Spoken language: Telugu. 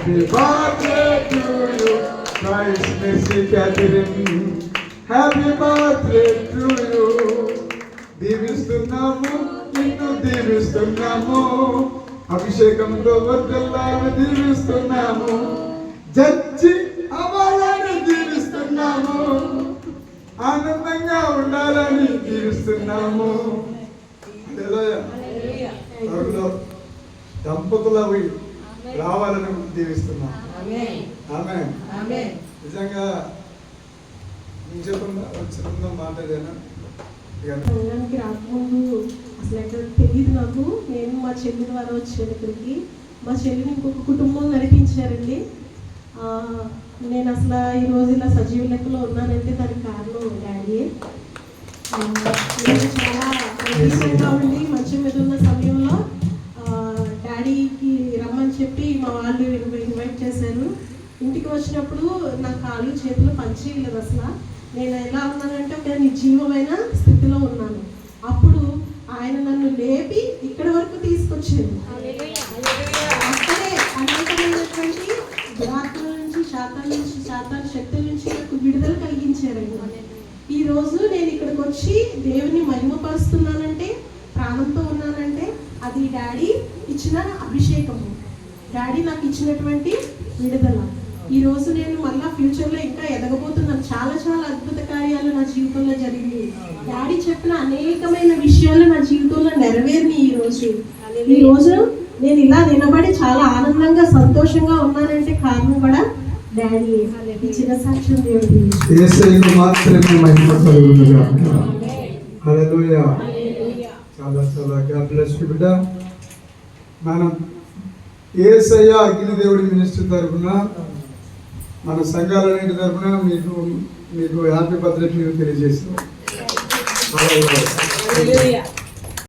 Happy birthday to you, Christ Messi Catherine. Happy birthday to you. దీవిస్తున్నాము, నిన్ను దీవిస్తున్నాము, అభిషేకంతో వర్ధిల్లాలని దీవిస్తున్నాము, జడ్జి అవ్వాలని దీవిస్తున్నాము, ఆనందంగా ఉండాలని దీవిస్తున్నాము. దంపతుల రావాలని దీవిస్తున్నాం. ఆమె నిజంగా చిన్న మాట్లాడాను రాకముందు అసలు ఎక్కడ తెలియదు నాకు. నేను మా చెల్లి ద్వారా వచ్చాను ఇక్కడికి. మా చెల్లిని ఇంకొక కుటుంబం నడిపించారండి. నేను అసలు ఈరోజు ఇలా సజీవ లెక్కలో ఉన్నానంటే దానికి కారణం డాడీ. నేను చాలా రీసెంట్గా ఉండి మంచం మీద ఉన్న సమయంలో డాడీకి రమ్మని చెప్పి మా వాళ్ళు ఇన్వైట్ చేశారు. ఇంటికి వచ్చినప్పుడు నా కాళ్ళు చేతులు పనిచేయలేదు. అసలు నేను ఎలా ఉన్నానంటే ఒక నిర్జీవమైన స్థితిలో ఉన్నాను. అప్పుడు ఆయన నన్ను లేపి ఇక్కడ వరకు తీసుకొచ్చారు. అక్కడే అనేకమైనటువంటి దురాత్మల నుంచి, శాతాల శక్తుల నుంచి నాకు విడుదల కలిగించారండి. ఈ రోజు నేను ఇక్కడికి వచ్చి దేవుని మహిమపరుస్తున్నానంటే, ప్రాణంతో ఉన్నానంటే అది డాడీ ఇచ్చిన అభిషేకము, డాడీ నాకు ఇచ్చినటువంటి విడుదల. ఈ రోజు నేను మళ్ళా ఫ్యూచర్లో ఇంకా ఎదగబోతున్నాను. చాలా చాలా అద్భుత కార్యాలు నా జీవితంలో జరిగింది. డాడీ చెప్పిన అనేకమైన విషయాలు నా జీవితంలో నెరవేరినాయి. ఈ రోజు నేను ఇలా నిలబడి చాలా ఆనందంగా సంతోషంగా ఉన్నానంటే కారణం కూడా డాడీ ఇచ్చిన సాక్ష్యం. దేవుడు మాత్రమే మహిమ కలుగునుగా. హల్లెలూయా. చాలా చాలా గాడ్ బ్లెస్ యు బిడ్డ. మనం యేసయ్య అగ్నిదేవుడి మినిస్ట్రీ తరఫున, మన సంఘాలన్నింటి తరఫున మీకు హ్యాపీ బర్త్డే తెలియజేస్తున్నాం.